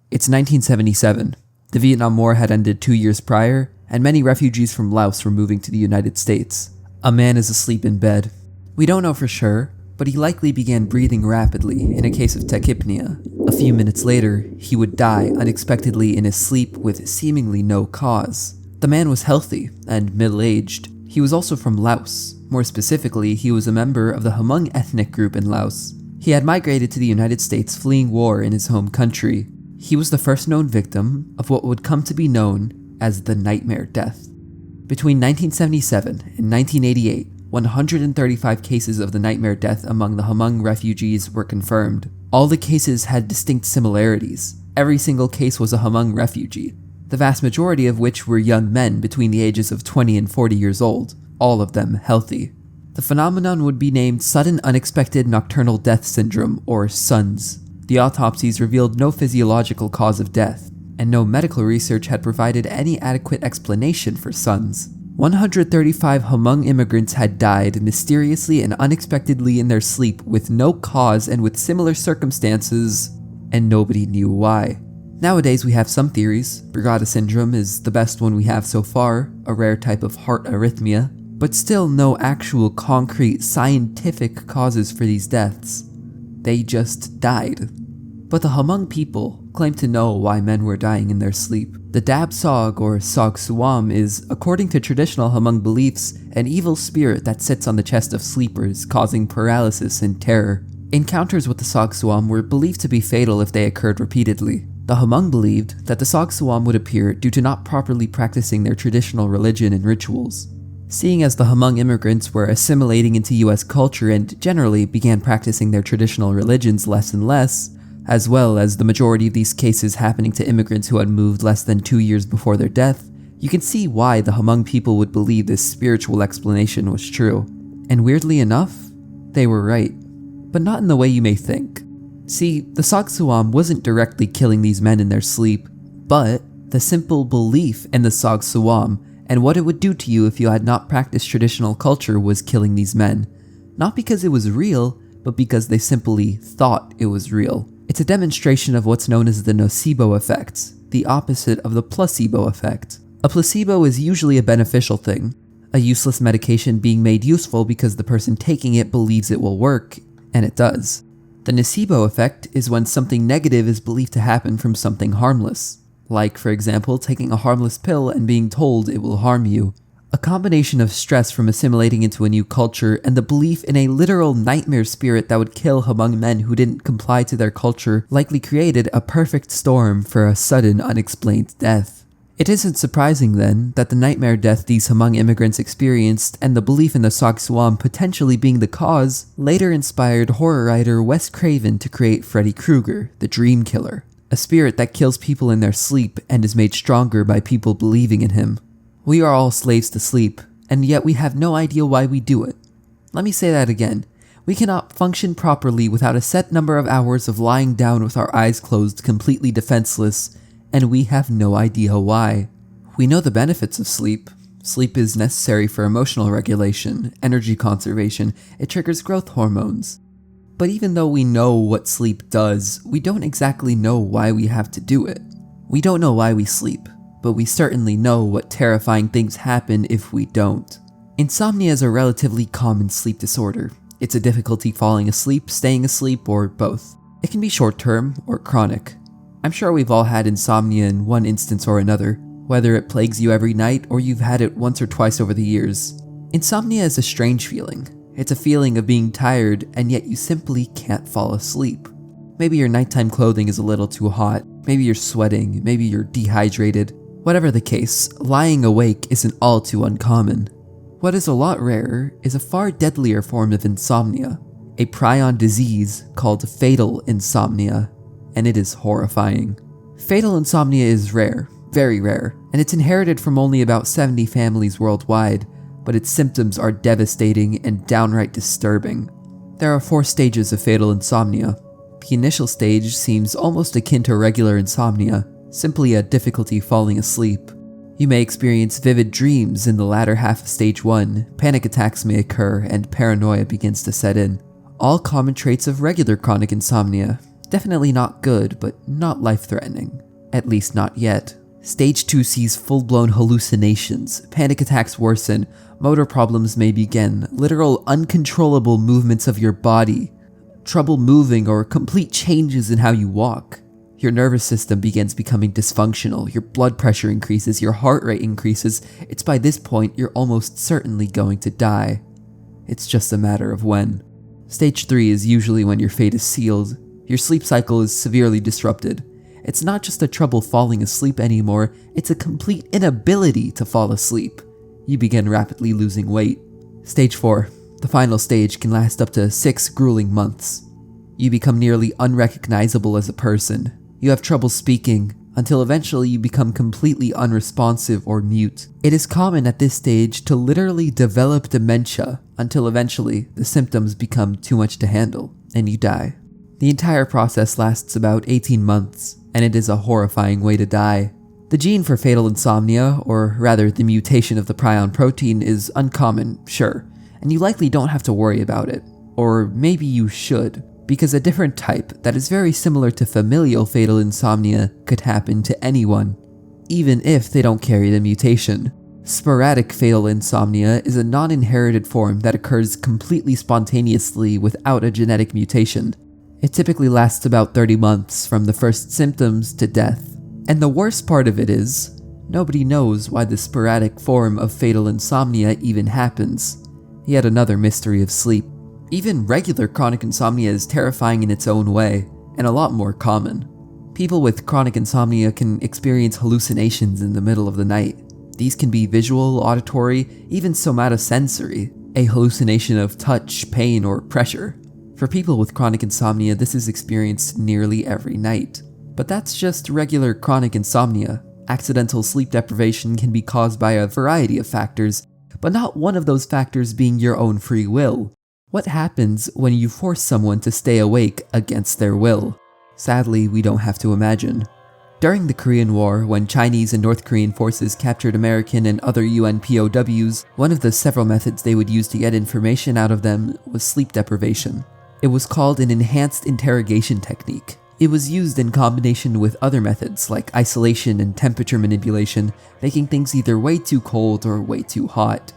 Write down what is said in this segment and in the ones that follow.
It's 1977. The Vietnam War had ended 2 years prior, and many refugees from Laos were moving to the United States. A man is asleep in bed. We don't know for sure, but he likely began breathing rapidly in a case of tachypnea. A few minutes later, he would die unexpectedly in his sleep with seemingly no cause. The man was healthy and middle-aged. He was also from Laos. More specifically, he was a member of the Hmong ethnic group in Laos. He had migrated to the United States fleeing war in his home country. He was the first known victim of what would come to be known as the Nightmare Death. Between 1977 and 1988, 135 cases of the Nightmare Death among the Hmong refugees were confirmed. All the cases had distinct similarities. Every single case was a Hmong refugee, the vast majority of which were young men between the ages of 20 and 40 years old, all of them healthy. The phenomenon would be named Sudden Unexpected Nocturnal Death Syndrome, or SUNS. The autopsies revealed no physiological cause of death, and no medical research had provided any adequate explanation for SUNS. 135 Hmong immigrants had died mysteriously and unexpectedly in their sleep with no cause and with similar circumstances, and nobody knew why. Nowadays we have some theories. Brugada syndrome is the best one we have so far, a rare type of heart arrhythmia, but still no actual concrete scientific causes for these deaths. They just died. But the Hmong people claim to know why men were dying in their sleep. The Dab Sog, or Sog Suam, is, according to traditional Hmong beliefs, an evil spirit that sits on the chest of sleepers, causing paralysis and terror. Encounters with the Sog Suam were believed to be fatal if they occurred repeatedly. The Hmong believed that the Sog Suam would appear due to not properly practicing their traditional religion and rituals. Seeing as the Hmong immigrants were assimilating into US culture and generally began practicing their traditional religions less and less, as well as the majority of these cases happening to immigrants who had moved less than 2 years before their death, you can see why the Hmong people would believe this spiritual explanation was true. And weirdly enough, they were right. But not in the way you may think. See, the Sog Suam wasn't directly killing these men in their sleep, but the simple belief in the Sog Suam and what it would do to you if you had not practiced traditional culture was killing these men. Not because it was real, but because they simply thought it was real. It's a demonstration of what's known as the nocebo effect, the opposite of the placebo effect. A placebo is usually a beneficial thing, a useless medication being made useful because the person taking it believes it will work, and it does. The nocebo effect is when something negative is believed to happen from something harmless, like, for example, taking a harmless pill and being told it will harm you. A combination of stress from assimilating into a new culture and the belief in a literal nightmare spirit that would kill Hmong men who didn't comply to their culture likely created a perfect storm for a sudden, unexplained death. It isn't surprising then that the nightmare death these Hmong immigrants experienced and the belief in the Sog Suam potentially being the cause later inspired horror writer Wes Craven to create Freddy Krueger, the Dream Killer, a spirit that kills people in their sleep and is made stronger by people believing in him. We are all slaves to sleep, and yet we have no idea why we do it. Let me say that again. We cannot function properly without a set number of hours of lying down with our eyes closed, completely defenseless, and we have no idea why. We know the benefits of sleep. Sleep is necessary for emotional regulation, energy conservation, it triggers growth hormones. But even though we know what sleep does, we don't exactly know why we have to do it. We don't know why we sleep, but we certainly know what terrifying things happen if we don't. Insomnia is a relatively common sleep disorder. It's a difficulty falling asleep, staying asleep, or both. It can be short-term or chronic. I'm sure we've all had insomnia in one instance or another, whether it plagues you every night or you've had it once or twice over the years. Insomnia is a strange feeling. It's a feeling of being tired and yet you simply can't fall asleep. Maybe your nighttime clothing is a little too hot, maybe you're sweating, maybe you're dehydrated. Whatever the case, lying awake isn't all too uncommon. What is a lot rarer is a far deadlier form of insomnia, a prion disease called Fatal Insomnia, and it is horrifying. Fatal Insomnia is rare, very rare, and it's inherited from only about 70 families worldwide, but its symptoms are devastating and downright disturbing. There are 4 stages of Fatal Insomnia. The initial stage seems almost akin to regular insomnia, simply a difficulty falling asleep. You may experience vivid dreams in the latter half of stage 1, panic attacks may occur, and paranoia begins to set in. All common traits of regular chronic insomnia. Definitely not good, but not life-threatening. At least not yet. Stage 2 sees full-blown hallucinations, panic attacks worsen, motor problems may begin, literal uncontrollable movements of your body, trouble moving or complete changes in how you walk. Your nervous system begins becoming dysfunctional, your blood pressure increases, your heart rate increases. It's by this point you're almost certainly going to die. It's just a matter of when. Stage 3 is usually when your fate is sealed. Your sleep cycle is severely disrupted. It's not just a trouble falling asleep anymore, it's a complete inability to fall asleep. You begin rapidly losing weight. Stage 4, the final stage, can last up to 6 grueling months. You become nearly unrecognizable as a person. You have trouble speaking, until eventually you become completely unresponsive or mute. It is common at this stage to literally develop dementia, until eventually the symptoms become too much to handle, and you die. The entire process lasts about 18 months, and it is a horrifying way to die. The gene for fatal insomnia, or rather the mutation of the prion protein, is uncommon, sure, and you likely don't have to worry about it. Or maybe you should, because a different type that is very similar to familial fatal insomnia could happen to anyone, even if they don't carry the mutation. Sporadic fatal insomnia is a non-inherited form that occurs completely spontaneously without a genetic mutation. It typically lasts about 30 months from the first symptoms to death. And the worst part of it is, nobody knows why the sporadic form of fatal insomnia even happens. Yet another mystery of sleep. Even regular chronic insomnia is terrifying in its own way, and a lot more common. People with chronic insomnia can experience hallucinations in the middle of the night. These can be visual, auditory, even somatosensory, a hallucination of touch, pain, or pressure. For people with chronic insomnia, this is experienced nearly every night. But that's just regular chronic insomnia. Accidental sleep deprivation can be caused by a variety of factors, but not one of those factors being your own free will. What happens when you force someone to stay awake against their will? Sadly, we don't have to imagine. During the Korean War, when Chinese and North Korean forces captured American and other UN POWs, one of the several methods they would use to get information out of them was sleep deprivation. It was called an enhanced interrogation technique. It was used in combination with other methods like isolation and temperature manipulation, making things either way too cold or way too hot.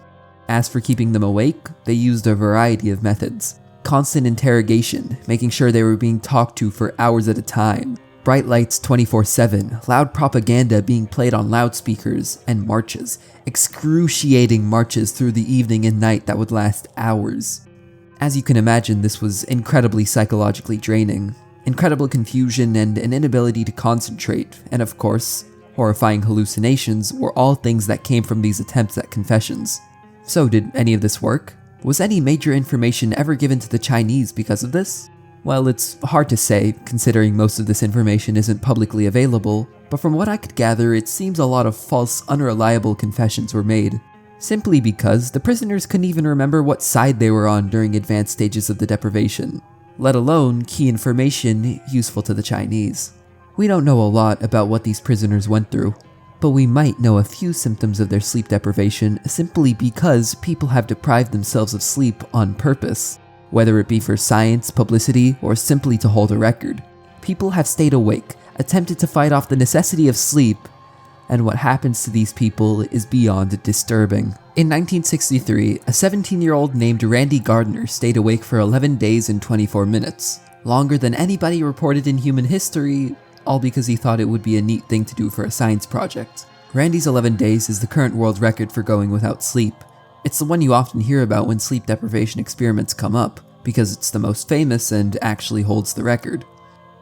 As for keeping them awake, they used a variety of methods. Constant interrogation, making sure they were being talked to for hours at a time. Bright lights 24/7, loud propaganda being played on loudspeakers, and marches. Excruciating marches through the evening and night that would last hours. As you can imagine, this was incredibly psychologically draining. Incredible confusion and an inability to concentrate, and of course, horrifying hallucinations were all things that came from these attempts at confessions. So did any of this work? Was any major information ever given to the Chinese because of this? Well, it's hard to say, considering most of this information isn't publicly available, but from what I could gather, it seems a lot of false, unreliable confessions were made. Simply because the prisoners couldn't even remember what side they were on during advanced stages of the deprivation, let alone key information useful to the Chinese. We don't know a lot about what these prisoners went through, but we might know a few symptoms of their sleep deprivation simply because people have deprived themselves of sleep on purpose. Whether it be for science, publicity, or simply to hold a record, people have stayed awake, attempted to fight off the necessity of sleep, and what happens to these people is beyond disturbing. In 1963, a 17-year-old named Randy Gardner stayed awake for 11 days and 24 minutes, longer than anybody reported in human history, all because he thought it would be a neat thing to do for a science project. Randy's 11 days is the current world record for going without sleep. It's the one you often hear about when sleep deprivation experiments come up, because it's the most famous and actually holds the record.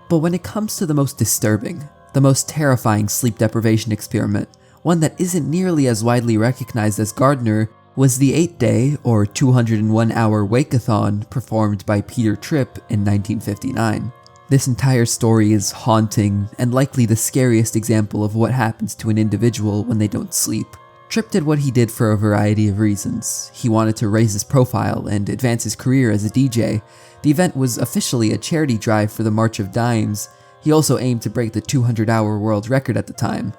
But when it comes to the most disturbing, the most terrifying sleep deprivation experiment, one that isn't nearly as widely recognized as Gardner, was the 8-day, or 201-hour wake-a-thon performed by Peter Tripp in 1959. This entire story is haunting, and likely the scariest example of what happens to an individual when they don't sleep. Tripp did what he did for a variety of reasons. He wanted to raise his profile and advance his career as a DJ. The event was officially a charity drive for the March of Dimes. He also aimed to break the 200-hour world record at the time.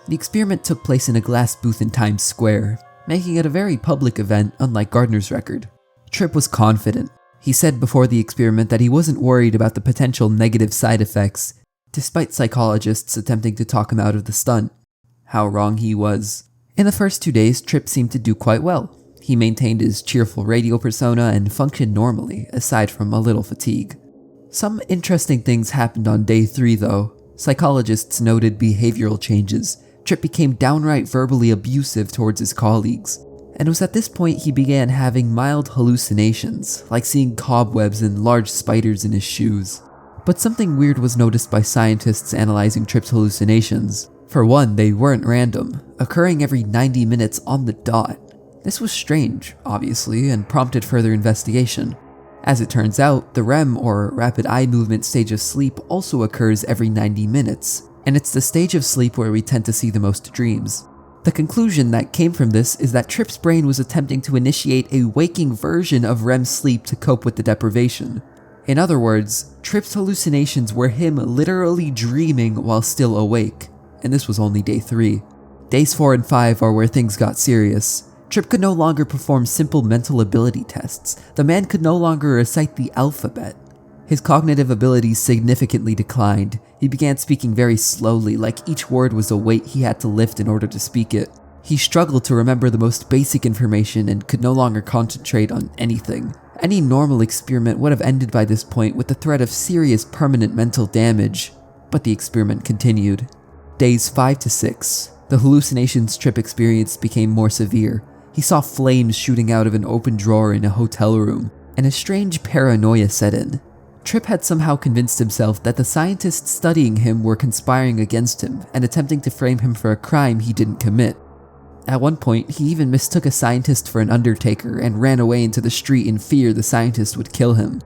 The experiment took place in a glass booth in Times Square, making it a very public event unlike Gardner's record. Tripp was confident. He said before the experiment that he wasn't worried about the potential negative side effects, despite psychologists attempting to talk him out of the stunt. How wrong he was. In the first 2 days, Tripp seemed to do quite well. He maintained his cheerful radio persona and functioned normally, aside from a little fatigue. Some interesting things happened on day 3 though. Psychologists noted behavioral changes. Tripp became downright verbally abusive towards his colleagues. And it was at this point he began having mild hallucinations, like seeing cobwebs and large spiders in his shoes. But something weird was noticed by scientists analyzing Tripp's hallucinations. For one, they weren't random, occurring every 90 minutes on the dot. This was strange, obviously, and prompted further investigation. As it turns out, the REM, or rapid eye movement stage of sleep, also occurs every 90 minutes, and it's the stage of sleep where we tend to see the most dreams. The conclusion that came from this is that Tripp's brain was attempting to initiate a waking version of REM sleep to cope with the deprivation. In other words, Tripp's hallucinations were him literally dreaming while still awake, and this was only day 3. Days 4 and 5 are where things got serious. Tripp could no longer perform simple mental ability tests. The man could no longer recite the alphabet. His cognitive abilities significantly declined. He began speaking very slowly, like each word was a weight he had to lift in order to speak it. He struggled to remember the most basic information and could no longer concentrate on anything. Any normal experiment would have ended by this point with the threat of serious permanent mental damage, but the experiment continued. Days 5 to 6, the hallucinations Tripp experienced became more severe. He saw flames shooting out of an open drawer in a hotel room, and a strange paranoia set in. Tripp had somehow convinced himself that the scientists studying him were conspiring against him and attempting to frame him for a crime he didn't commit. At one point, he even mistook a scientist for an undertaker and ran away into the street in fear the scientist would kill him.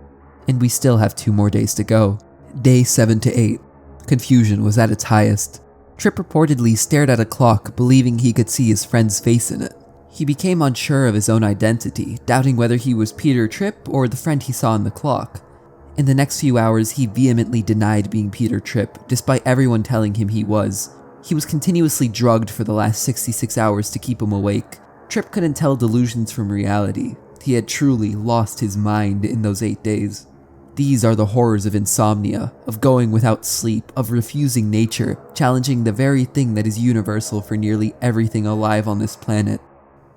And we still have 2 more days to go. Day 7 to 8. Confusion was at its highest. Tripp reportedly stared at a clock, believing he could see his friend's face in it. He became unsure of his own identity, doubting whether he was Peter Tripp or the friend he saw in the clock. In the next few hours, he vehemently denied being Peter Tripp, despite everyone telling him he was. He was continuously drugged for the last 66 hours to keep him awake. Tripp couldn't tell delusions from reality. He had truly lost his mind in those 8 days. These are the horrors of insomnia, of going without sleep, of refusing nature, challenging the very thing that is universal for nearly everything alive on this planet.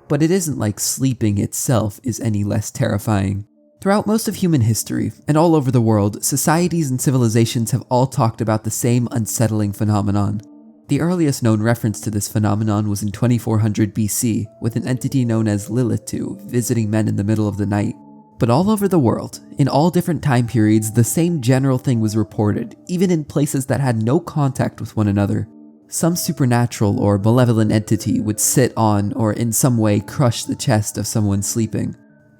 But it isn't like sleeping itself is any less terrifying. Throughout most of human history, and all over the world, societies and civilizations have all talked about the same unsettling phenomenon. The earliest known reference to this phenomenon was in 2400 BC, with an entity known as Lilitu visiting men in the middle of the night. But all over the world, in all different time periods, the same general thing was reported, even in places that had no contact with one another. Some supernatural or malevolent entity would sit on or in some way crush the chest of someone sleeping.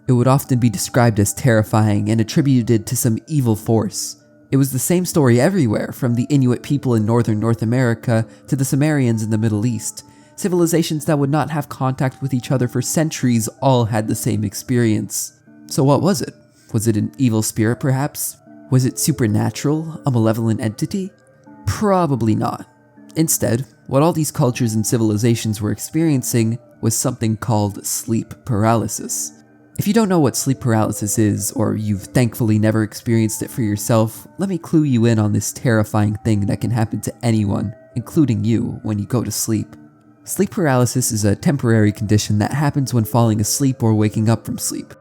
It would often be described as terrifying and attributed to some evil force. It was the same story everywhere, from the Inuit people in northern North America to the Sumerians in the Middle East. Civilizations that would not have contact with each other for centuries all had the same experience. So what was it? Was it an evil spirit perhaps? Was it supernatural, a malevolent entity? Probably not. Instead, what all these cultures and civilizations were experiencing was something called sleep paralysis. If you don't know what sleep paralysis is, or you've thankfully never experienced it for yourself, let me clue you in on this terrifying thing that can happen to anyone, including you, when you go to sleep. Sleep paralysis is a temporary condition that happens when falling asleep or waking up from sleep.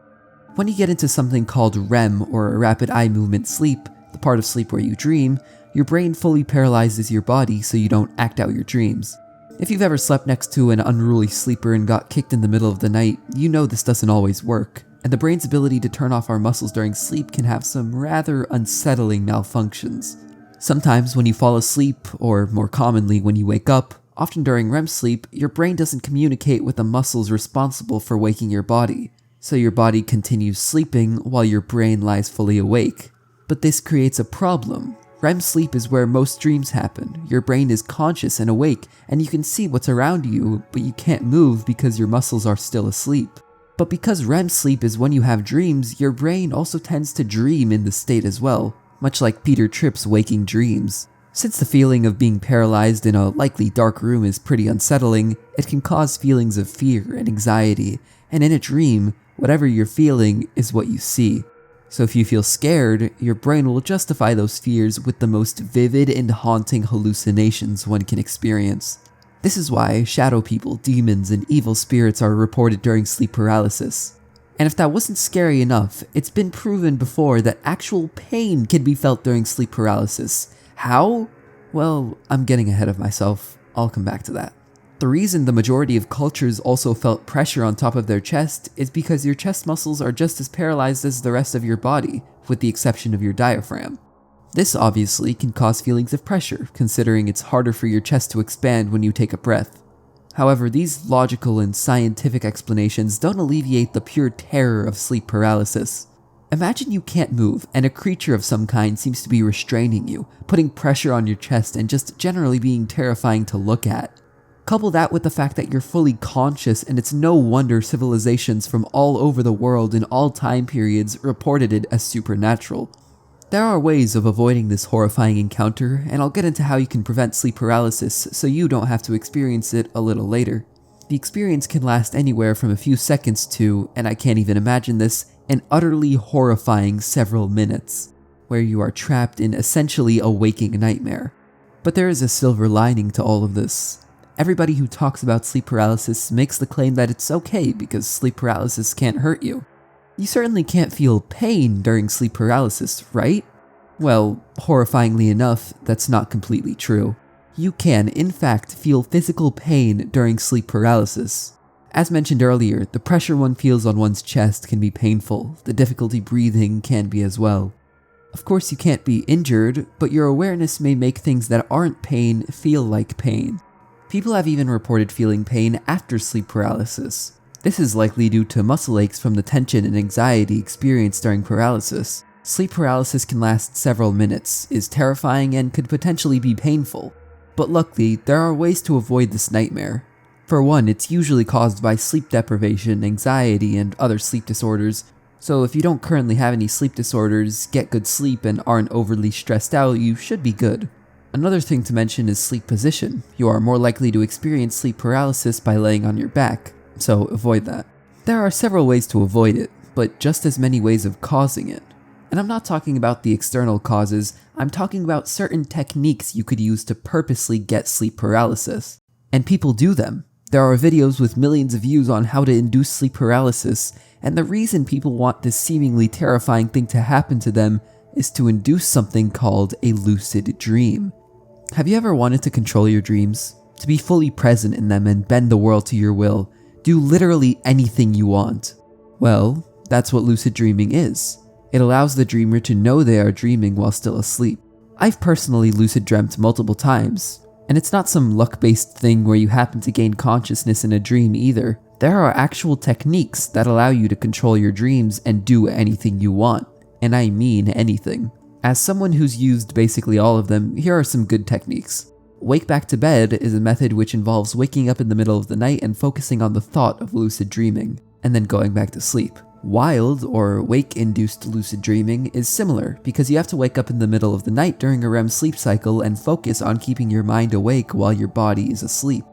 When you get into something called REM, or rapid eye movement sleep, the part of sleep where you dream, your brain fully paralyzes your body so you don't act out your dreams. If you've ever slept next to an unruly sleeper and got kicked in the middle of the night, you know this doesn't always work, and the brain's ability to turn off our muscles during sleep can have some rather unsettling malfunctions. Sometimes when you fall asleep, or more commonly when you wake up, often during REM sleep, your brain doesn't communicate with the muscles responsible for waking your body, so your body continues sleeping while your brain lies fully awake. But this creates a problem. REM sleep is where most dreams happen. Your brain is conscious and awake, and you can see what's around you, but you can't move because your muscles are still asleep. But because REM sleep is when you have dreams, your brain also tends to dream in this state as well, much like Peter Tripp's waking dreams. Since the feeling of being paralyzed in a likely dark room is pretty unsettling, it can cause feelings of fear and anxiety, and in a dream, whatever you're feeling is what you see. So if you feel scared, your brain will justify those fears with the most vivid and haunting hallucinations one can experience. This is why shadow people, demons, and evil spirits are reported during sleep paralysis. And if that wasn't scary enough, it's been proven before that actual pain can be felt during sleep paralysis. How? Well, I'm getting ahead of myself. I'll come back to that. The reason the majority of cultures also felt pressure on top of their chest is because your chest muscles are just as paralyzed as the rest of your body, with the exception of your diaphragm. This obviously can cause feelings of pressure, considering it's harder for your chest to expand when you take a breath. However, these logical and scientific explanations don't alleviate the pure terror of sleep paralysis. Imagine you can't move, and a creature of some kind seems to be restraining you, putting pressure on your chest and just generally being terrifying to look at. Couple that with the fact that you're fully conscious, and it's no wonder civilizations from all over the world in all time periods reported it as supernatural. There are ways of avoiding this horrifying encounter, and I'll get into how you can prevent sleep paralysis so you don't have to experience it a little later. The experience can last anywhere from a few seconds to, and I can't even imagine this, an utterly horrifying several minutes, where you are trapped in essentially a waking nightmare. But there is a silver lining to all of this. Everybody who talks about sleep paralysis makes the claim that it's okay because sleep paralysis can't hurt you. You certainly can't feel pain during sleep paralysis, right? Well, horrifyingly enough, that's not completely true. You can, in fact, feel physical pain during sleep paralysis. As mentioned earlier, the pressure one feels on one's chest can be painful. The difficulty breathing can be as well. Of course, you can't be injured, but your awareness may make things that aren't pain feel like pain. People have even reported feeling pain after sleep paralysis. This is likely due to muscle aches from the tension and anxiety experienced during paralysis. Sleep paralysis can last several minutes, is terrifying, and could potentially be painful. But luckily, there are ways to avoid this nightmare. For one, it's usually caused by sleep deprivation, anxiety, and other sleep disorders. So if you don't currently have any sleep disorders, get good sleep, and aren't overly stressed out, you should be good. Another thing to mention is sleep position. You are more likely to experience sleep paralysis by laying on your back, so avoid that. There are several ways to avoid it, but just as many ways of causing it. And I'm not talking about the external causes, I'm talking about certain techniques you could use to purposely get sleep paralysis. And people do them. There are videos with millions of views on how to induce sleep paralysis, and the reason people want this seemingly terrifying thing to happen to them is to induce something called a lucid dream. Have you ever wanted to control your dreams? To be fully present in them and bend the world to your will? Do literally anything you want? Well, that's what lucid dreaming is. It allows the dreamer to know they are dreaming while still asleep. I've personally lucid dreamt multiple times, and it's not some luck-based thing where you happen to gain consciousness in a dream either. There are actual techniques that allow you to control your dreams and do anything you want. And I mean anything. As someone who's used basically all of them, here are some good techniques. Wake back to bed is a method which involves waking up in the middle of the night and focusing on the thought of lucid dreaming, and then going back to sleep. Wild or wake-induced lucid dreaming is similar because you have to wake up in the middle of the night during a REM sleep cycle and focus on keeping your mind awake while your body is asleep.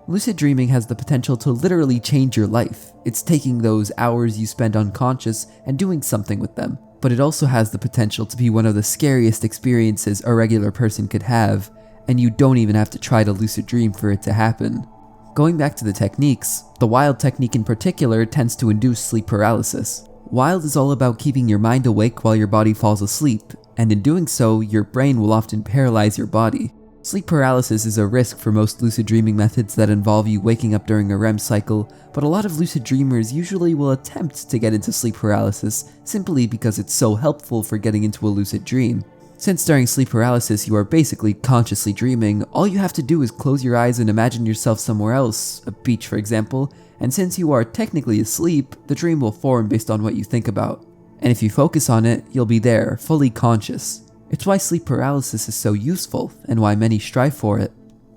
Lucid dreaming has the potential to literally change your life. It's taking those hours you spend unconscious and doing something with them. But it also has the potential to be one of the scariest experiences a regular person could have, and you don't even have to try to lucid dream for it to happen. Going back to the techniques, the wild technique in particular tends to induce sleep paralysis. Wild is all about keeping your mind awake while your body falls asleep, and in doing so, your brain will often paralyze your body. Sleep paralysis is a risk for most lucid dreaming methods that involve you waking up during a REM cycle, but a lot of lucid dreamers usually will attempt to get into sleep paralysis simply because it's so helpful for getting into a lucid dream. Since during sleep paralysis you are basically consciously dreaming, all you have to do is close your eyes and imagine yourself somewhere else, a beach for example, and since you are technically asleep, the dream will form based on what you think about. And if you focus on it, you'll be there, fully conscious. It's why sleep paralysis is so useful, and why many strive for it.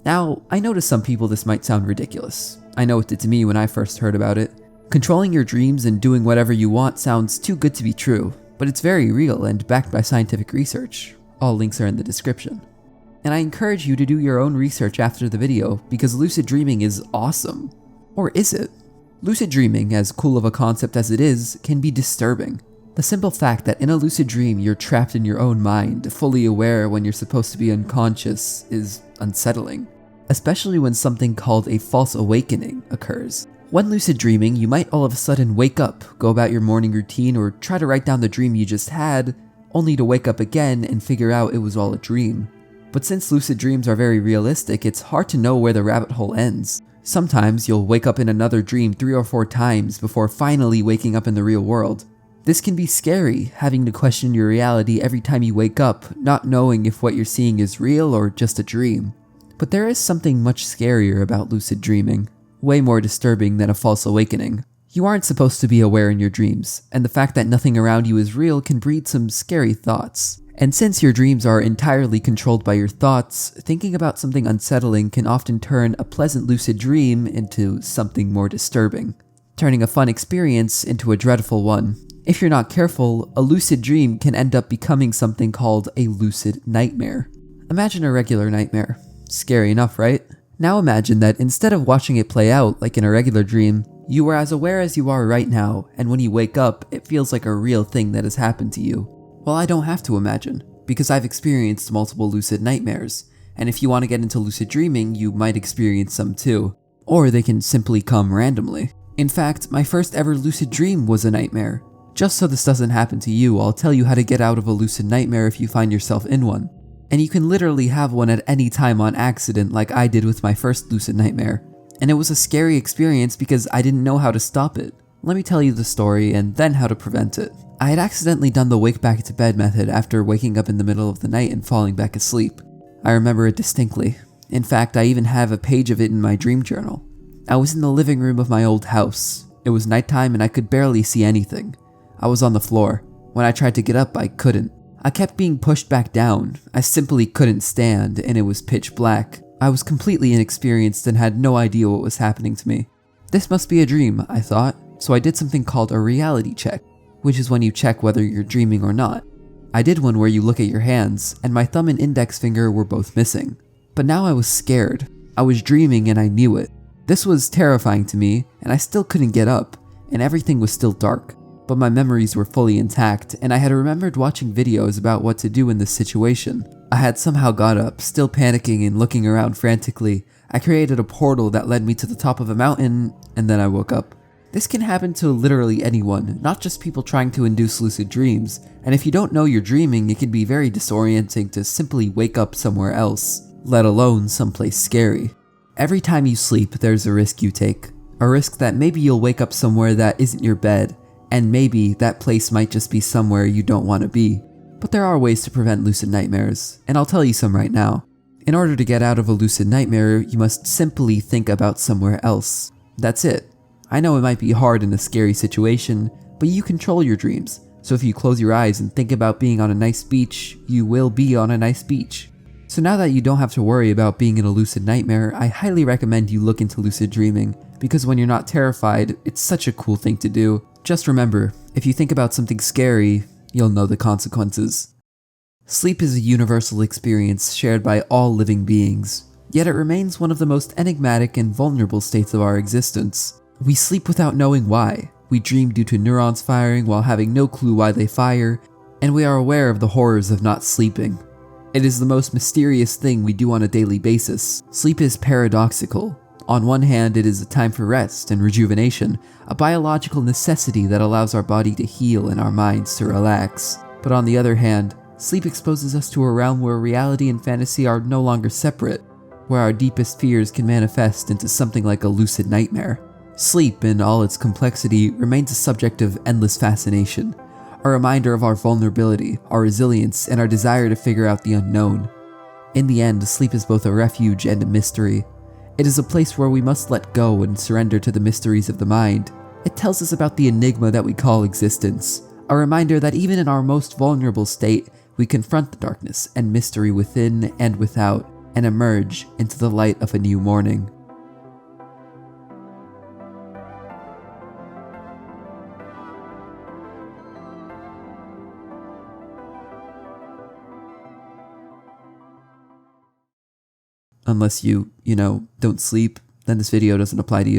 Now, I know to some people this might sound ridiculous. I know it did to me when I first heard about it. Controlling your dreams and doing whatever you want sounds too good to be true, but it's very real and backed by scientific research. All links are in the description. And I encourage you to do your own research after the video, because lucid dreaming is awesome. Or is it? Lucid dreaming, as cool of a concept as it is, can be disturbing. The simple fact that in a lucid dream you're trapped in your own mind, fully aware when you're supposed to be unconscious, is unsettling. Especially when something called a false awakening occurs. When lucid dreaming, you might all of a sudden wake up, go about your morning routine, or try to write down the dream you just had, only to wake up again and figure out it was all a dream. But since lucid dreams are very realistic, it's hard to know where the rabbit hole ends. Sometimes you'll wake up in another dream 3 or 4 times before finally waking up in the real world. This can be scary, having to question your reality every time you wake up, not knowing if what you're seeing is real or just a dream. But there is something much scarier about lucid dreaming, way more disturbing than a false awakening. You aren't supposed to be aware in your dreams, and the fact that nothing around you is real can breed some scary thoughts. And since your dreams are entirely controlled by your thoughts, thinking about something unsettling can often turn a pleasant lucid dream into something more disturbing, turning a fun experience into a dreadful one. If you're not careful, a lucid dream can end up becoming something called a lucid nightmare. Imagine a regular nightmare. Scary enough, right? Now imagine that instead of watching it play out like in a regular dream, you are as aware as you are right now, and when you wake up, it feels like a real thing that has happened to you. Well, I don't have to imagine, because I've experienced multiple lucid nightmares, and if you want to get into lucid dreaming, you might experience some too. Or they can simply come randomly. In fact, my first ever lucid dream was a nightmare. Just so this doesn't happen to you, I'll tell you how to get out of a lucid nightmare if you find yourself in one. And you can literally have one at any time on accident like I did with my first lucid nightmare. And it was a scary experience because I didn't know how to stop it. Let me tell you the story and then how to prevent it. I had accidentally done the wake back to bed method after waking up in the middle of the night and falling back asleep. I remember it distinctly. In fact, I even have a page of it in my dream journal. I was in the living room of my old house. It was nighttime and I could barely see anything. I was on the floor. When I tried to get up, I couldn't. I kept being pushed back down. I simply couldn't stand, and it was pitch black. I was completely inexperienced and had no idea what was happening to me. This must be a dream, I thought, so I did something called a reality check, which is when you check whether you're dreaming or not. I did one where you look at your hands, and my thumb and index finger were both missing. But now I was scared. I was dreaming and I knew it. This was terrifying to me, and I still couldn't get up, and everything was still dark. But my memories were fully intact, and I had remembered watching videos about what to do in this situation. I had somehow got up, still panicking and looking around frantically. I created a portal that led me to the top of a mountain, and then I woke up. This can happen to literally anyone, not just people trying to induce lucid dreams, and if you don't know you're dreaming, it can be very disorienting to simply wake up somewhere else, let alone someplace scary. Every time you sleep, there's a risk you take. A risk that maybe you'll wake up somewhere that isn't your bed, and maybe that place might just be somewhere you don't want to be. But there are ways to prevent lucid nightmares, and I'll tell you some right now. In order to get out of a lucid nightmare, you must simply think about somewhere else. That's it. I know it might be hard in a scary situation, but you control your dreams. So if you close your eyes and think about being on a nice beach, you will be on a nice beach. So now that you don't have to worry about being in a lucid nightmare, I highly recommend you look into lucid dreaming, because when you're not terrified, it's such a cool thing to do. Just remember, if you think about something scary, you'll know the consequences. Sleep is a universal experience shared by all living beings, yet it remains one of the most enigmatic and vulnerable states of our existence. We sleep without knowing why. We dream due to neurons firing while having no clue why they fire, and we are aware of the horrors of not sleeping. It is the most mysterious thing we do on a daily basis. Sleep is paradoxical. On one hand, it is a time for rest and rejuvenation, a biological necessity that allows our body to heal and our minds to relax. But on the other hand, sleep exposes us to a realm where reality and fantasy are no longer separate, where our deepest fears can manifest into something like a lucid nightmare. Sleep, in all its complexity, remains a subject of endless fascination, a reminder of our vulnerability, our resilience, and our desire to figure out the unknown. In the end, sleep is both a refuge and a mystery. It is a place where we must let go and surrender to the mysteries of the mind. It tells us about the enigma that we call existence, a reminder that even in our most vulnerable state, we confront the darkness and mystery within and without, and emerge into the light of a new morning. Unless you don't sleep, then this video doesn't apply to you.